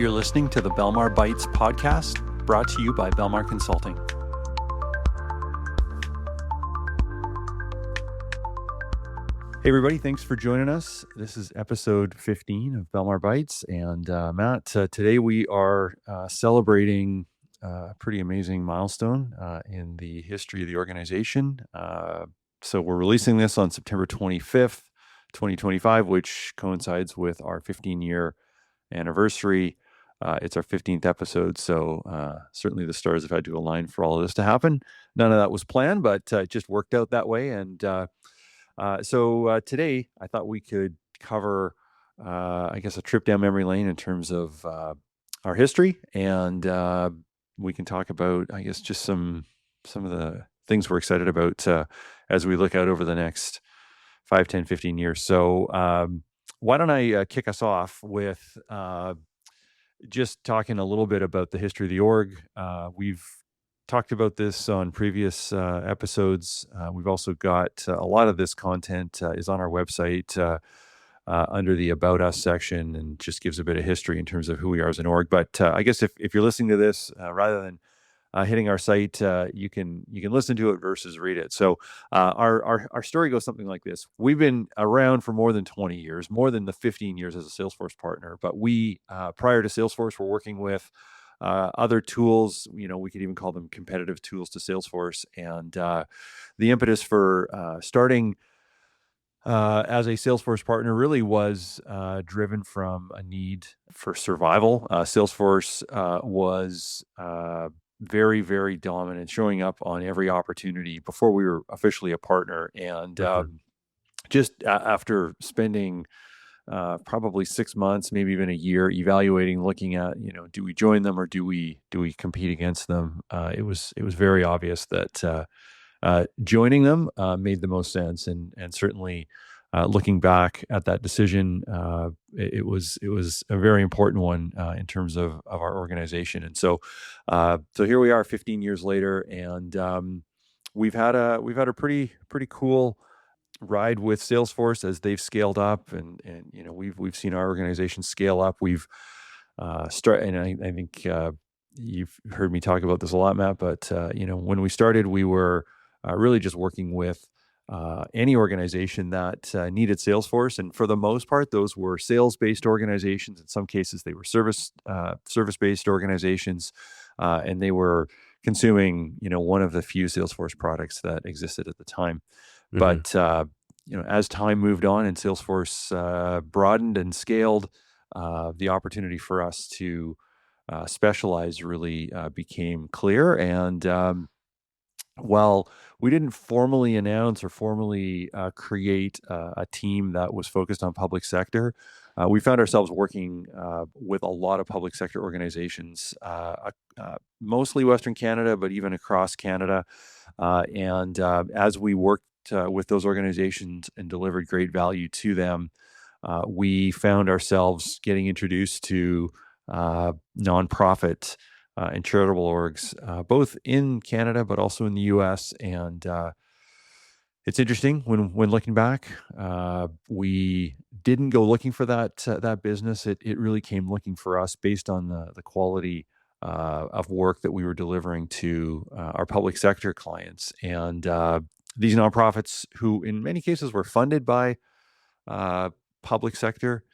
You're listening to the Belmar Bites podcast, brought to you by Belmar Consulting. Hey everybody, thanks for joining us. This is episode 15 of Belmar Bites, and Matt, today we are celebrating a pretty amazing milestone in the history of the organization. So we're releasing this on September 25th, 2025, which coincides with our 15-year anniversary. It's our 15th episode, so certainly the stars have had to align for all of this to happen. None of that was planned, but it just worked out that way. And so today, I thought we could cover, I guess, a trip down memory lane in terms of our history, and we can talk about, I guess, just some of the things we're excited about as we look out over the next 5, 10, 15 years. So why don't I kick us off with just talking a little bit about the history of the org. We've talked about this on previous episodes. We've also got a lot of this content is on our website under the About Us section, and just gives a bit of history in terms of who we are as an org. But I guess if you're listening to this, rather than hitting our site, you can listen to it versus read it. So our story goes something like this. We've been around for more than 20 years, more than the 15 years as a Salesforce partner. But we, prior to Salesforce, were working with other tools. We could even call them competitive tools to Salesforce. And the impetus for starting as a Salesforce partner really was driven from a need for survival. Salesforce was very, very dominant, showing up on every opportunity before we were officially a partner. And just after spending probably 6 months, maybe even a year, evaluating, looking at, do we join them or do we compete against them? It was very obvious that joining them made the most sense, and certainly looking back at that decision, it was a very important one in terms of our organization. And so here we are 15 years later, and we've had a pretty cool ride with Salesforce as they've scaled up, and we've seen our organization scale up. We've started, and I think you've heard me talk about this a lot, Matt, but when we started, we were really just working with any organization that needed Salesforce, and for the most part, those were sales-based organizations. In some cases, they were service-based organizations, and they were consuming one of the few Salesforce products that existed at the time. But as time moved on and Salesforce broadened and scaled, the opportunity for us to specialize really became clear. And while we didn't formally announce or formally create a team that was focused on public sector, we found ourselves working with a lot of public sector organizations, mostly Western Canada, but even across Canada. And as we worked with those organizations and delivered great value to them, we found ourselves getting introduced to nonprofit and charitable orgs, both in Canada but also in the U.S. And it's interesting when looking back, we didn't go looking for that business. It really came looking for us based on the quality of work that we were delivering to our public sector clients. And these nonprofits, who in many cases were funded by public sector,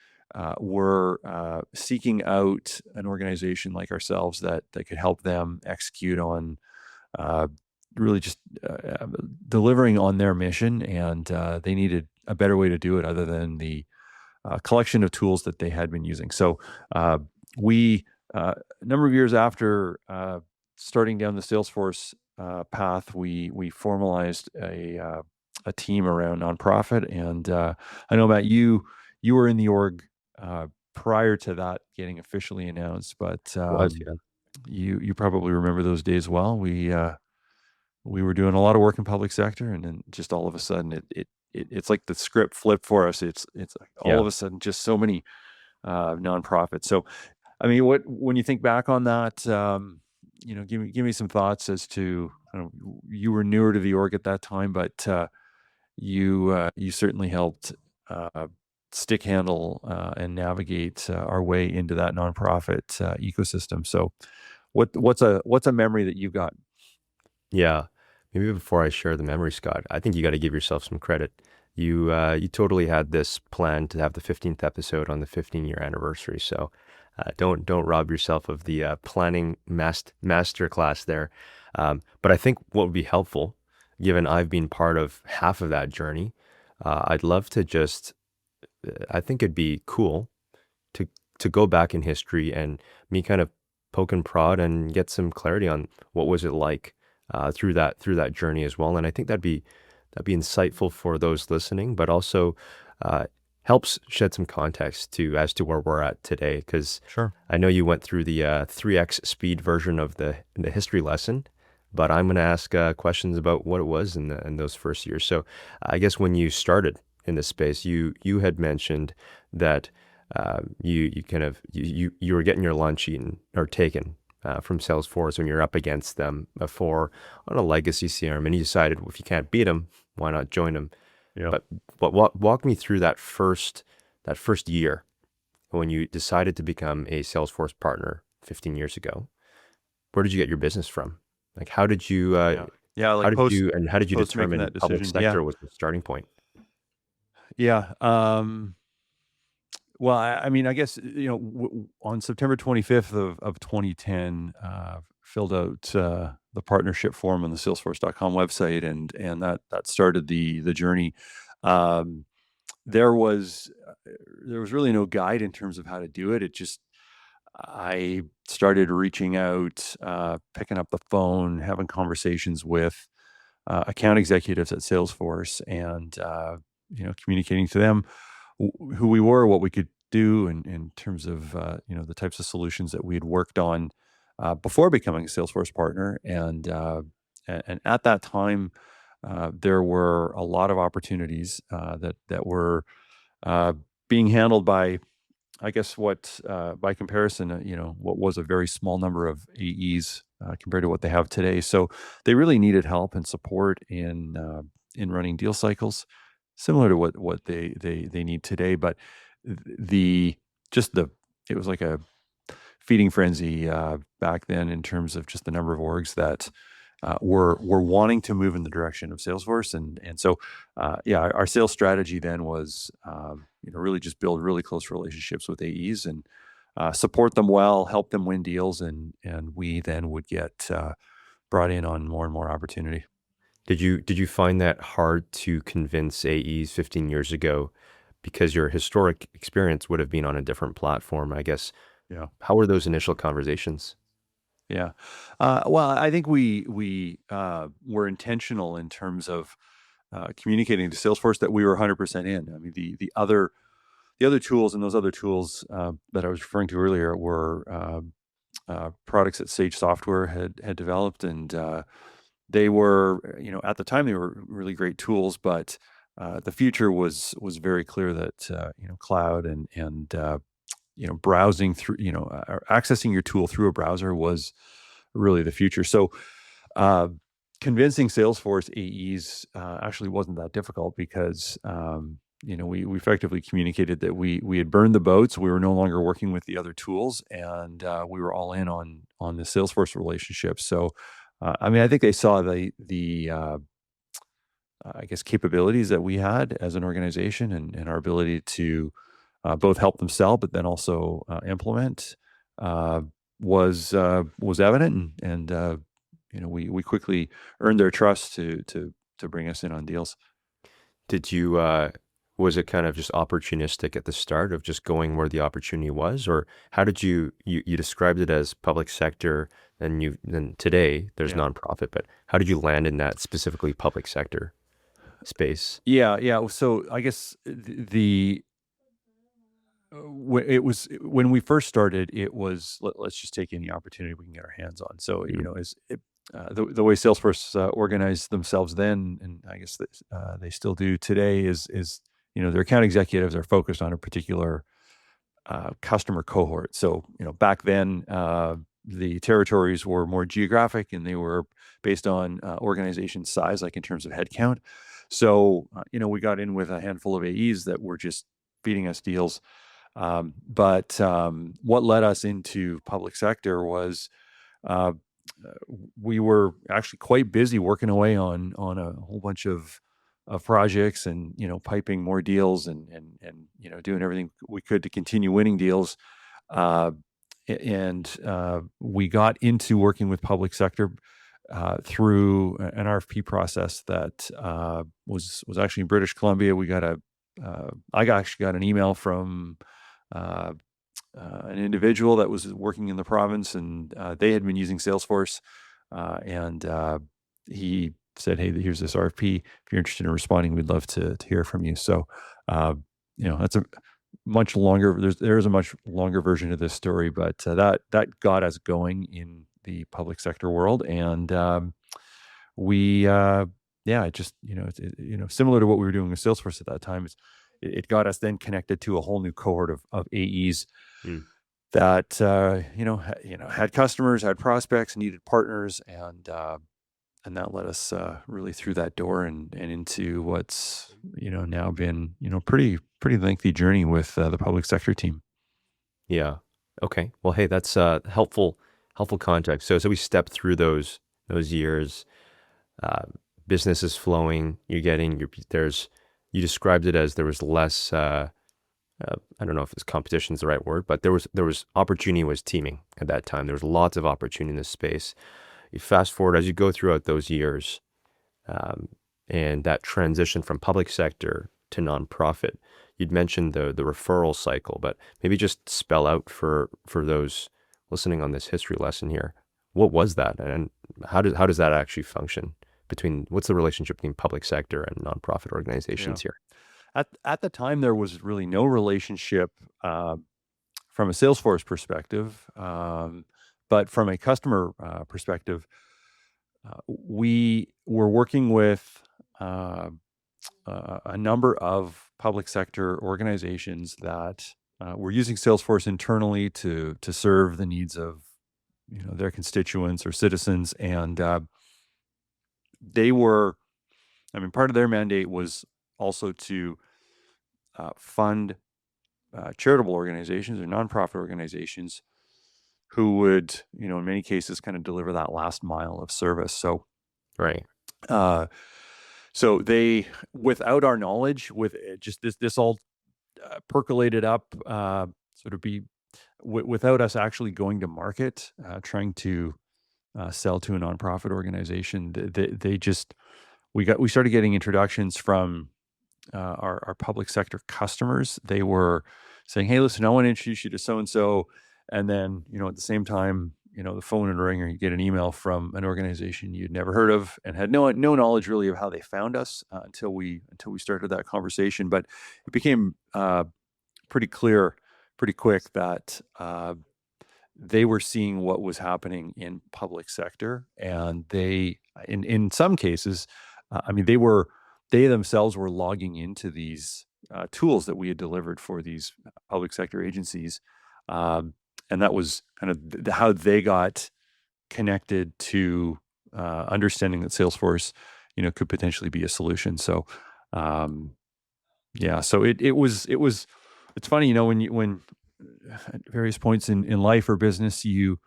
were seeking out an organization like ourselves that could help them execute on really just delivering on their mission. And they needed a better way to do it other than the collection of tools that they had been using. So we, a number of years after starting down the Salesforce path, we formalized a team around nonprofit. And I know, Matt, you were in the org prior to that getting officially announced, but you probably remember those days well. We were doing a lot of work in public sector, and then just all of a sudden it's like the script flipped for us. It's like all of a sudden just so many nonprofits. So I mean, when you think back on that, give me some thoughts as to, you were newer to the org at that time, but you certainly helped stick handle and navigate our way into that nonprofit ecosystem. So, what's a memory that you got? Yeah. Maybe before I share the memory, Scott, I think you got to give yourself some credit. You totally had this plan to have the 15th episode on the 15-year anniversary. So don't rob yourself of the planning master class there. But I think what would be helpful, given I've been part of half of that journey, I'd love to just, I think it'd be cool to to go back in history and me kind of poke and prod and get some clarity on what was it like through that journey as well. And I think that'd be insightful for those listening, but also uh, helps shed some context to as to where we're at today. Because Sure. I know you went through the 3x speed version of the history lesson, but I'm going to ask questions about what it was in those first years. So I guess when you started in this space, you had mentioned that you kind of you were getting your lunch eaten or taken from Salesforce when you're up against them before on a legacy CRM, and you decided, well, if you can't beat them, why not join them? Yeah. But walk me through that first year when you decided to become a Salesforce partner 15 years ago. Where did you get your business from? Like, Yeah. Yeah. how Like did you and how did you post making determine that public decision. Yeah. sector was the starting point? Yeah. Well, I mean, I guess, on September 25th of 2010, filled out the partnership form on the Salesforce.com website, and that started the journey. Um, there was there was really no guide in terms of how to do it. I started reaching out, picking up the phone, having conversations with account executives at Salesforce, and communicating to them who we were, what we could do in terms of the types of solutions that we had worked on before becoming a Salesforce partner, and at that time there were a lot of opportunities that were uh, being handled by, I guess, what by comparison, what was a very small number of AEs compared to what they have today. So they really needed help and support in running deal cycles, similar to what they need today. But the just the it was like a feeding frenzy back then in terms of just the number of orgs that were wanting to move in the direction of Salesforce, and so yeah, our sales strategy then was really just build really close relationships with AEs and support them well, help them win deals, and we then would get brought in on more and more opportunity. Did you find that hard to convince AEs 15 years ago because your historic experience would have been on a different platform? I guess, Yeah. how were those initial conversations? Yeah. Well, I think we were intentional in terms of communicating to Salesforce that we were 100% in. I mean, the other tools and those other tools that I was referring to earlier were products that Sage Software had developed, and they were, at the time they were really great tools, but the future was very clear that cloud and browsing through, or accessing your tool through a browser was really the future. So, uh, convincing Salesforce AEs actually wasn't that difficult because, we effectively communicated that we had burned the boats. We were no longer working with the other tools, and we were all in on the Salesforce relationship. So, I mean, I think they saw the I guess capabilities that we had as an organization, and our ability to both help them sell, but then also implement, uh, was evident, and we quickly earned their trust to bring us in on deals. Did you was it kind of just opportunistic at the start of just going where the opportunity was, or how did you described it as public sector, and then today there's Yeah. nonprofit, but how did you land in that specifically public sector space? Yeah, yeah. So I guess it was when we first started. It was let's just take any opportunity we can get our hands on. So Mhm. the way Salesforce organized themselves then, and I guess that, they still do today, is their account executives are focused on a particular customer cohort. So back then the territories were more geographic, and they were based on organization size, like in terms of headcount. So we got in with a handful of AEs that were just feeding us deals. But what led us into public sector was uh, we were actually quite busy working away on a whole bunch of projects, and piping more deals, and doing everything we could to continue winning deals. Uh, and we got into working with public sector through an RFP process that was actually in British Columbia. I actually got an email from uh, an individual that was working in the province, and they had been using Salesforce, and he said, "Hey, here's this RFP. If you're interested in responding, we'd love to hear from you." So, uh, that's a much longer. There's a much longer version of this story, but that got us going in the public sector world, and we yeah, it just similar to what we were doing with Salesforce at that time. It got us then connected to a whole new cohort of AEs Mm. that had customers, had prospects, needed partners, and that led us really through that door and into what's now been pretty lengthy journey with the public sector team. Yeah. Okay. Well, hey, that's helpful context. So we stepped through those years. Uh, Business is flowing. You described it as there was less. I don't know if this competition is the right word, but there was opportunity was teaming at that time. There was lots of opportunity in this space. You fast forward as you go throughout those years, um, and that transition from public sector to nonprofit. You'd mentioned the referral cycle, but maybe just spell out for those listening on this history lesson here, what was that, and how does that actually function between what's the relationship between public sector and nonprofit Yeah. organizations here? At the time, there was really no relationship from a Salesforce perspective, but from a customer perspective, we were working with uh, a number of public sector organizations that were using Salesforce internally to serve the needs of their constituents or citizens, and they were. I mean, part of their mandate was also to fund charitable organizations or nonprofit organizations who would, in many cases, kind of deliver that last mile of service. Right. Uh, so they, without our knowledge, with just this all percolated up, sort of without us actually going to market, trying to sell to a nonprofit organization. They just we started getting introductions from our public sector customers. They were saying, "Hey, listen, I want to introduce you to so and so," and then at the same time, the phone would ring, or you get an email from an organization you'd never heard of and had no knowledge really of how they found us until we started that conversation. But it became pretty clear pretty quick that they were seeing what was happening in public sector, and they, in some cases, I mean, they themselves were logging into these tools that we had delivered for these public sector agencies, um, and that was kind of how they got connected to understanding that Salesforce, could potentially be a solution. So, um, yeah, so it was it's funny, when at various points in life or business, you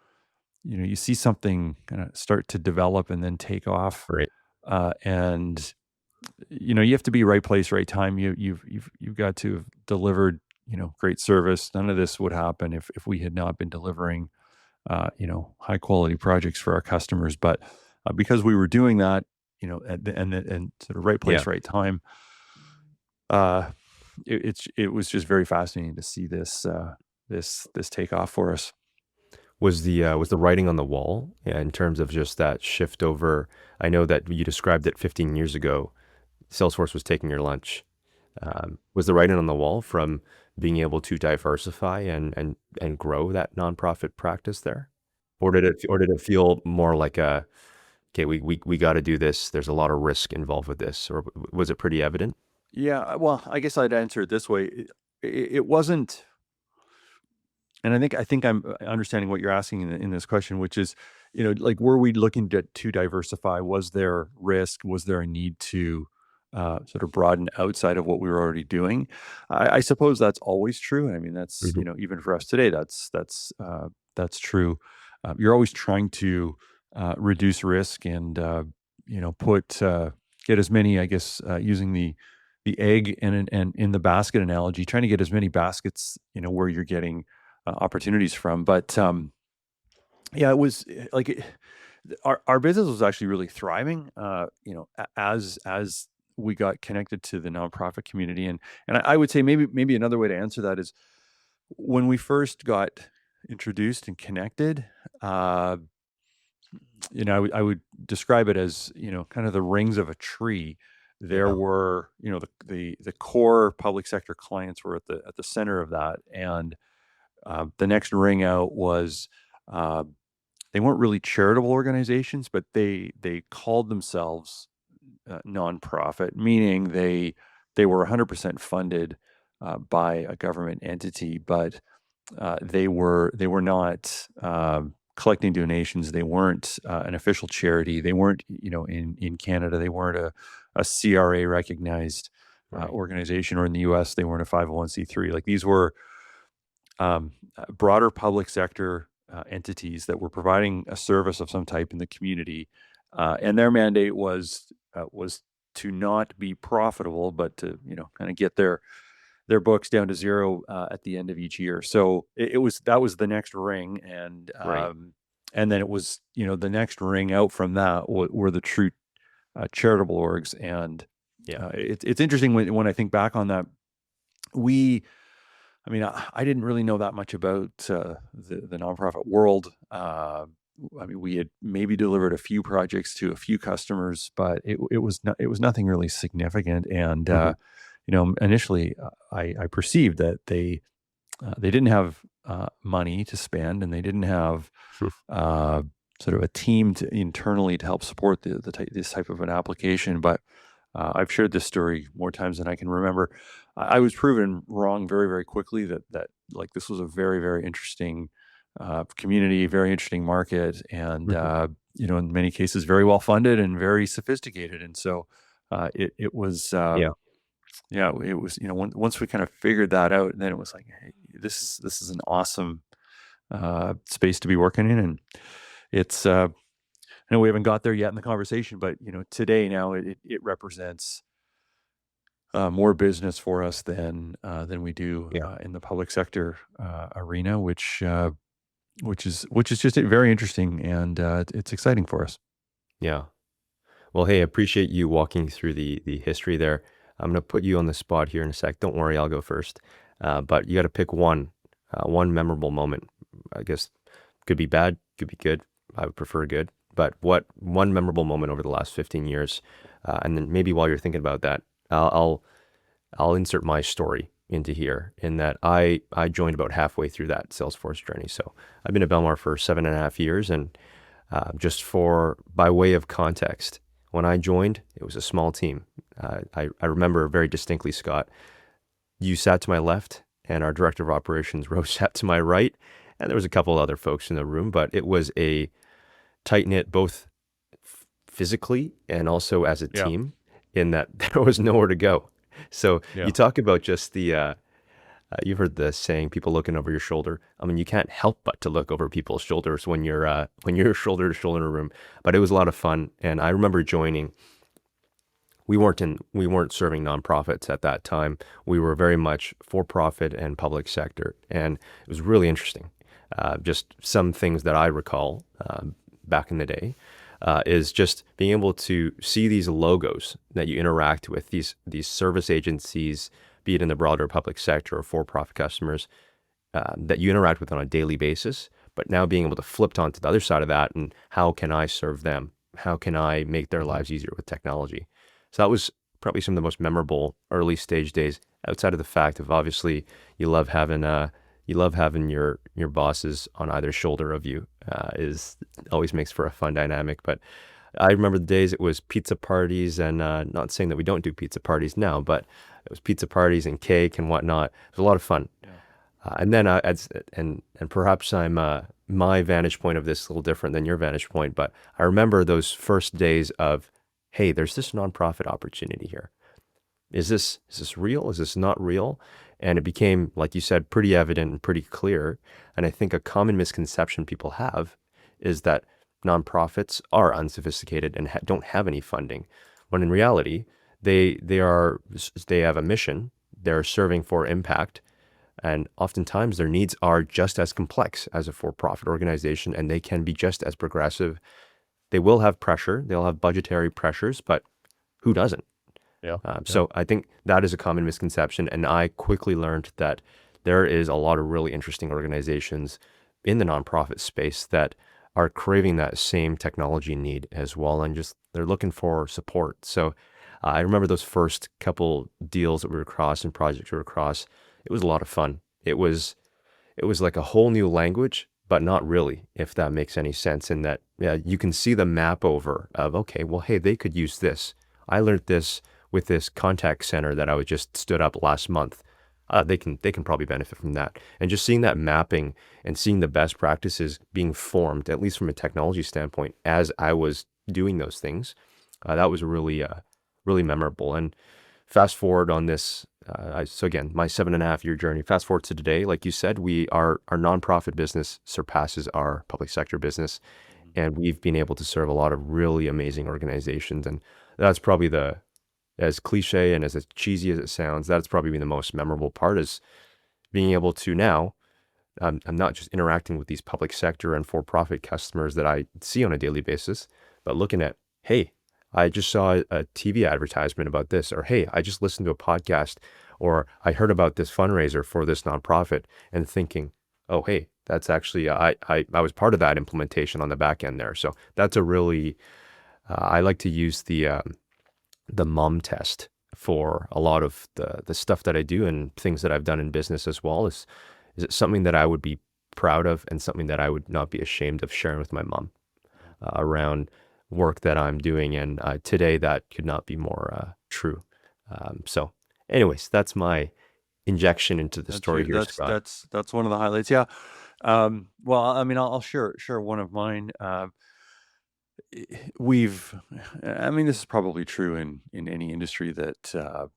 see something kind of start to develop and then take off, Right. and you have to be right place, right time. You've got to have delivered great service. None of this would happen if we had not been delivering high quality projects for our customers. But because we were doing that, and sort of right Yeah. place, right time, uh, it was just very fascinating to see this take off for us. Was the writing on the wall, yeah, in terms of just that shift over? I know that you described it 15 years ago. Salesforce was taking your lunch. Was the writing on the wall from being able to diversify and grow that nonprofit practice there, or did it feel more like a, okay, we got to do this. There's a lot of risk involved with this, or was it pretty evident? Yeah, well, I guess I'd answer it this way. It wasn't, and I think I'm understanding what you're asking in this question, which is, like, were we looking to diversify? Was there risk? Was there a need to sort of broaden outside of what we were already doing. I suppose that's always true. I mean, that's, Hmm. even for us today, that's true. You're always trying to reduce risk and put get as many, I guess, using the egg and in the basket analogy, trying to get as many baskets, where you're getting opportunities from. But yeah, it was our business was actually really thriving. As we got connected to the nonprofit community, and I would say maybe another way to answer that is when we first got introduced and connected. Uh, I would describe it as, kind of the rings of a tree. There Yeah. were, the core public sector clients were at the center of that, and the next ring out was uh, they weren't really charitable organizations, but they called themselves nonprofit, meaning they were 100% funded by a government entity, but they were not collecting donations. They weren't an official charity. They weren't, in Canada, they weren't a CRA recognized Right. organization, or in the US, they weren't a 501c3. Like these were broader public sector entities that were providing a service of some type in the community, and their mandate was to not be profitable, but to kind of get their books down to zero at the end of each year. So that was the next ring, Right. and then it was the next ring out from that were the true charitable orgs, and Yeah. it's interesting when I think back on that. We I mean, I didn't really know that much about the nonprofit world. I mean, we had maybe delivered a few projects to a few customers, but it was nothing really significant. And Hmm. initially, I perceived that they didn't have money to spend, and they didn't have uh, sort of a team internally to help support this type of an application. But I've shared this story more times than I can remember. I was proven wrong very, very quickly that like this was a very, very interesting community, very interesting market, and Hmm. in many cases, very well funded and very sophisticated. And so it was. Yeah. Yeah, it was, once we kind of figured that out, then it was like, hey, this is an awesome space to be working in, and it's I know we haven't got there yet in the conversation, but today now it represents more business for us than we do Yeah. in the public sector arena, which is just very interesting, and it's exciting for us. Yeah. Well, hey, I appreciate you walking through the history there. I'm gonna put you on the spot here in a sec. Don't worry, I'll go first. But you got to pick one memorable moment. I guess could be bad, could be good. I would prefer good. But what one memorable moment over the last 15 years, and then maybe while you're thinking about that, I'll insert my story into here. In that I joined about halfway through that Salesforce journey. So I've been at Belmar for 7.5 years, and just for by way of context, when I joined, it was a small team. I remember very distinctly, Scott, you sat to my left, and our director of operations, Rose, sat to my right, and there was a couple other folks in the room, but it was a tight knit, both physically and also as a Yeah, team, in that there was nowhere to go. So yeah, you talk about just you've heard the saying, people looking over your shoulder. I mean, you can't help but to look over people's shoulders when you're shoulder to shoulder in a room. But it was a lot of fun, and I remember joining. We weren't serving nonprofits at that time. We were very much for profit and public sector, and it was really interesting. Just some things that I recall back in the day is just being able to see these logos that you interact with, these service agencies, be it in the broader public sector or for-profit customers that you interact with on a daily basis, but now being able to flip onto the other side of that, and how can I serve them? How can I make their hmm lives easier with technology? So that was probably some of the most memorable early stage days, outside of the fact of obviously you love having your bosses on either shoulder of you. Is always makes for a fun dynamic. But I remember the days it was pizza parties, and not saying that we don't do pizza parties now, but it was pizza parties and cake and whatnot. It was a lot of fun. yeah, And then and perhaps my vantage point of this is a little different than your vantage point, but I remember those first days of, hey, there's this nonprofit opportunity here. is this real? Is this not real? And it became, like you said, pretty evident and pretty clear. And I think a common misconception people have is that nonprofits are unsophisticated and don't have any funding, when in reality, they have a mission. They're serving for impact, and oftentimes their needs are just as complex as a for-profit organization, and they can be just as progressive. They will have pressure. They'll have budgetary pressures, but who doesn't? Yeah. Yeah. So I think that is a common misconception, and I quickly learned that there is a lot of really interesting organizations in the nonprofit space that are craving that same technology need as well, and just they're looking for support. So I remember those first couple deals that we were across and projects we were across. It was a lot of fun. It was like a whole new language, but not really, if that makes any sense. In that, yeah, you can see the map over of, okay, well, hey, they could use this. I learned this with this contact center that I was just stood up last month. They can probably benefit from that. And just seeing that mapping and seeing the best practices being formed, at least from a technology standpoint, as I was doing those things, that was really memorable. And fast forward on this, so again, my 7.5 year journey. Fast forward to today, like you said, our nonprofit business surpasses our public sector business, Mhm. and we've been able to serve a lot of really amazing organizations. And that's probably as cliche and as cheesy as it sounds, that's probably been the most memorable part, is being able to now. I'm not just interacting with these public sector and for-profit customers that I see on a daily basis, but looking at, hey, I just saw a TV advertisement about this, or hey, I just listened to a podcast, or I heard about this fundraiser for this nonprofit, and thinking, oh, hey, that's actually I was part of that implementation on the back end there. So that's a really I like to use the mom test for a lot of the stuff that I do and things that I've done in business as well. Is it something that I would be proud of and something that I would not be ashamed of sharing with my mom Yeah. around work that I'm doing? And today that could not be more true. So, anyways, that's my injection into the That's story your here, Scott. that's one of the highlights. Yeah. Well, I mean, I'll share one of mine. We've, I mean, this is probably true in any industry that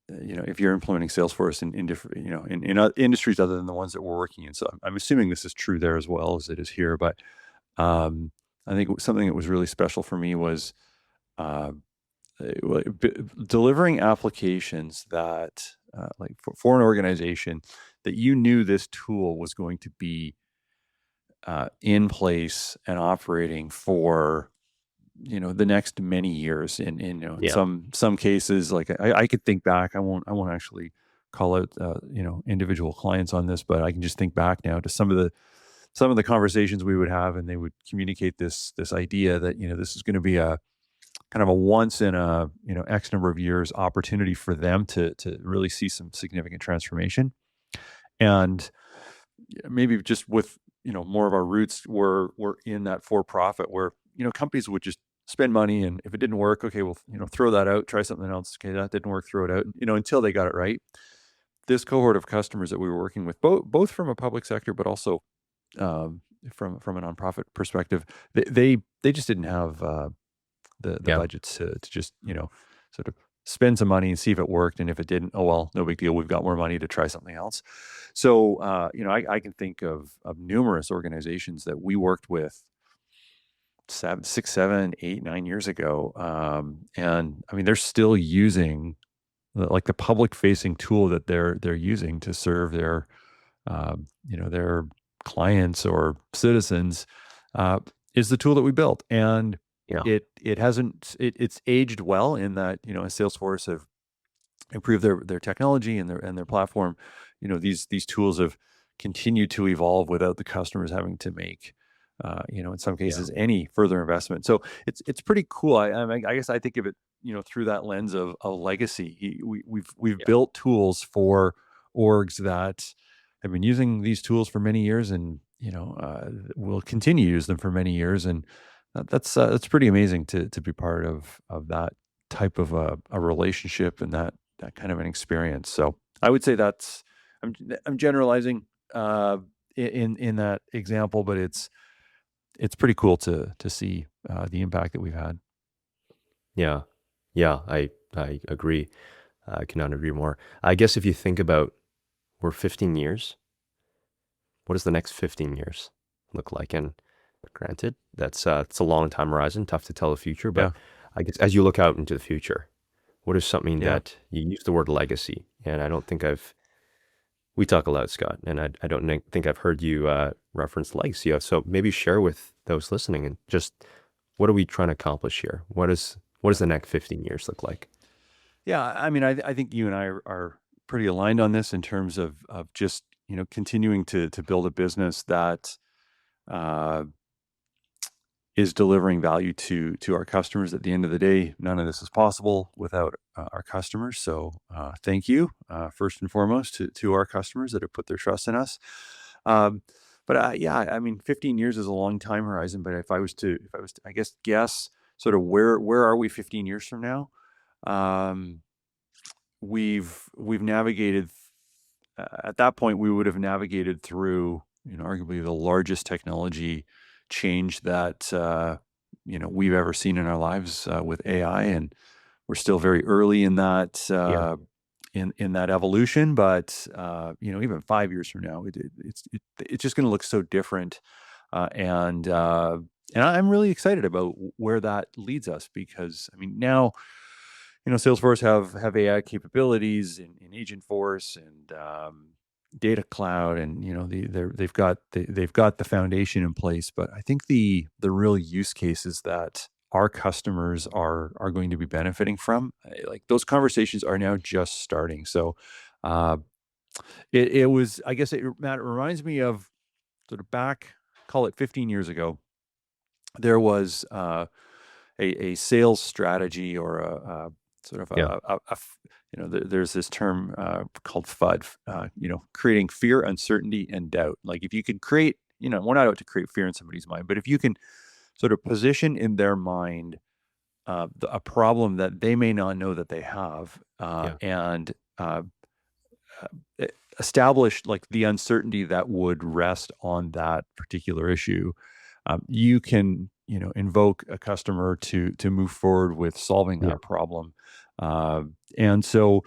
if you're implementing Salesforce in different, industries other than the ones that we're working in. So I'm assuming this is true there as well as it is here. But um, I think something that was really special for me was uh, delivering applications that, like for an organization, that you knew this tool was going to be in place and operating for the next many years. In Yeah, some cases, like I could think back. I won't actually call out individual clients on this, but I can just think back now to some of the conversations we would have, and they would communicate this idea that this is going to be a kind of a once in a X number of years opportunity for them to really see some significant transformation. And maybe just with more of our roots were in that for profit, where companies would just spend money, and if it didn't work, okay, well, throw that out, try something else. Okay, that didn't work, throw it out, until they got it right. This cohort of customers that we were working with, both from a public sector, but also um, from a nonprofit perspective, they just didn't have the yeah, budgets to just sort of spend some money and see if it worked, and if it didn't, oh well, no big deal, we've got more money to try something else. So I can think of numerous organizations that we worked with 6, 7, 8, 9 years ago, and I mean they're still using like the public facing tool that they're using to serve their clients or citizens, uh, is the tool that we built. And yeah, it's aged well, in that as Salesforce have improved their technology and their platform, these tools have continued to evolve without the customers having to make in some yeah, cases any further investment. So it's pretty cool. I guess I think of it through that lens of a legacy. We've yeah, built tools for orgs that have been using these tools for many years, and will continue to use them for many years. And that's pretty amazing to be part of that type of a relationship, and that kind of an experience. So I would say that's I'm generalizing in that example, but it's pretty cool to see the impact that we've had. yeah, yeah. I agree. I cannot agree more. I guess if you think about, we're 15 years, what does the next 15 years look like? And granted, that's it's a long time horizon, tough to tell the future, but Yeah. I guess as you look out into the future, what is something Yeah. that you use the word legacy? And I don't think we talk a lot, Scott, and I don't think I've heard you reference legacy. So maybe share with those listening and just what are we trying to accomplish here? What does Yeah. the next 15 years look like? Yeah. I mean, I think you and I are pretty aligned on this in terms of just, continuing to build a business that uh, is delivering value to our customers. At the end of the day, none of this is possible without our customers. So thank you, first and foremost, to our customers that have put their trust in us. Um, but yeah, I mean, 15 years is a long time horizon. But if I was to, I guess sort of where are we 15 years from now? Um, we've navigated at that point we would have navigated through arguably the largest technology change that we've ever seen in our lives with AI, and we're still very early in that Yeah, in that evolution. But even 5 years from now, it's just going to look so different, and I'm really excited about where that leads us, because I mean now Salesforce have AI capabilities in Agent Force and Data Cloud, and they've got the foundation in place. But I think the real use cases that our customers are going to be benefiting from, like those conversations, are now just starting. So uh, it was, I guess, Matt, it reminds me of sort of back, call it 15 years ago. There was a sales strategy, or a sort of yeah, there's this term called FUD, creating fear, uncertainty, and doubt. Like if you can create, we're not out to create fear in somebody's mind, but if you can sort of position in their mind a problem that they may not know that they have, yeah, and e- establish like the uncertainty that would rest on that particular issue, you can invoke a customer to move forward with solving yeah, that problem. uh, and so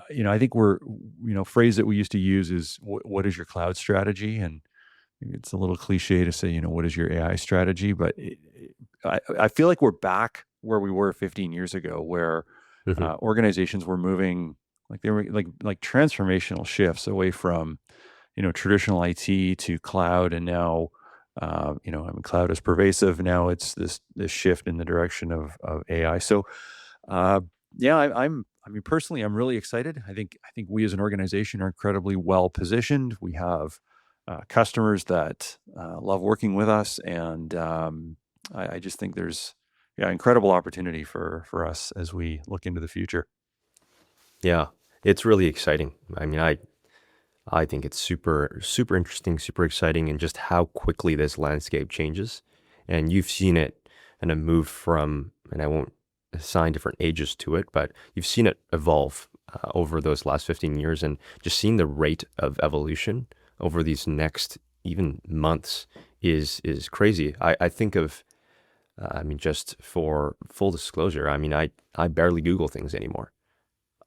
I think phrase that we used to use is, what is your cloud strategy? And it's a little cliche to say, what is your AI strategy? But I feel like we're back where we were 15 years ago, where hmm, organizations were moving, like they were like transformational shifts away from traditional IT to cloud. And now I mean, cloud is pervasive. Now it's this shift in the direction of AI. So uh, yeah, I mean, personally, I'm really excited. I think we as an organization are incredibly well positioned. We have customers that love working with us, and I just think there's, yeah, incredible opportunity for us as we look into the future. yeah. It's really exciting. I mean, I think it's super, super interesting, super exciting, and just how quickly this landscape changes. And you've seen it and a move from, and I won't assign different ages to it, but you've seen it evolve over those last 15 years, and just seeing the rate of evolution over these next even months is crazy. I think of, I mean, just for full disclosure, I mean, I barely Google things anymore.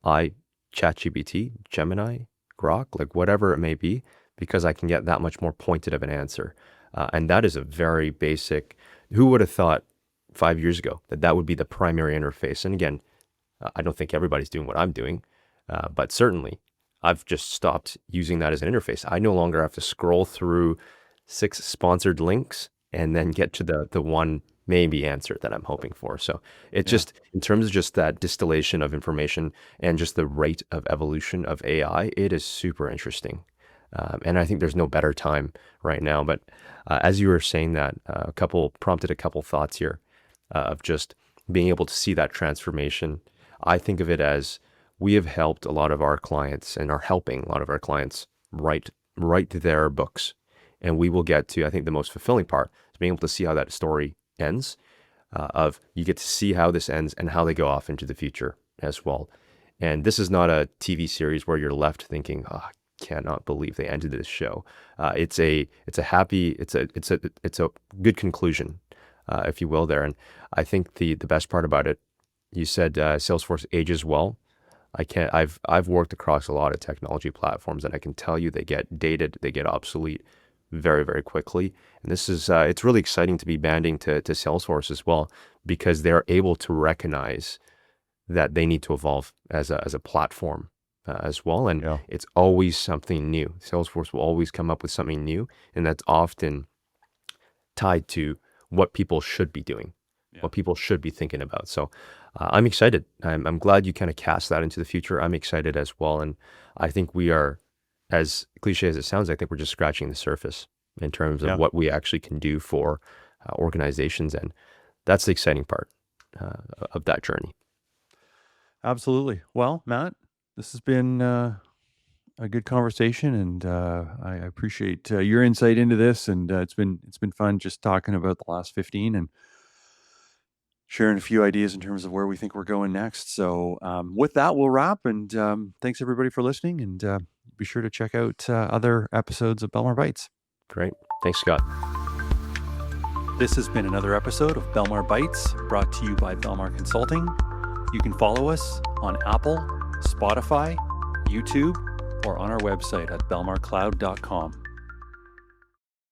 I ChatGPT, Gemini, Grok, like whatever it may be, because I can get that much more pointed of an answer. And that is a very basic. Who would have thought 5 years ago that that would be the primary interface? And again, I don't think everybody's doing what I'm doing, but certainly I've just stopped using that as an interface. I no longer have to scroll through 6 sponsored links and then get to the one maybe answer that I'm hoping for. So it Yeah. just, in terms of just that distillation of information and just the rate of evolution of AI, it is super interesting. And I think there's no better time right now. But as you were saying that, prompted a couple thoughts here of just being able to see that transformation. I think of it as we have helped a lot of our clients and are helping a lot of our clients write their books. And we will get to, I think the most fulfilling part is being able to see how that story ends, of you get to see how this ends and how they go off into the future as well. And this is not a TV series where you're left thinking, oh, I cannot believe they ended this show. It's a good conclusion, if you will, there. And I think the best part about it, you said Salesforce ages well. I've worked across a lot of technology platforms, and I can tell you they get dated, they get obsolete very, very quickly. And this is it's really exciting to be banding to Salesforce as well, because they're able to recognize that they need to evolve as a platform as well. And Yeah. it's always something new. Salesforce will always come up with something new, and that's often tied to what people should be doing, Yeah. what people should be thinking about. So I'm excited. I'm glad you kind of cast that into the future. I'm excited as well. And I think we are, as cliche as it sounds, I think we're just scratching the surface in terms of Yeah. what we actually can do for organizations. And that's the exciting part of that journey. Absolutely. Well, Matt, this has been a good conversation, and I appreciate your insight into this. And it's been fun just talking about the last 15 and sharing a few ideas in terms of where we think we're going next. So with that, we'll wrap. And thanks everybody for listening. And be sure to check out other episodes of Belmar Bites. Great. Thanks, Scott. This has been another episode of Belmar Bites, brought to you by Belmar Consulting. You can follow us on Apple, Spotify, YouTube, or on our website at belmarcloud.com.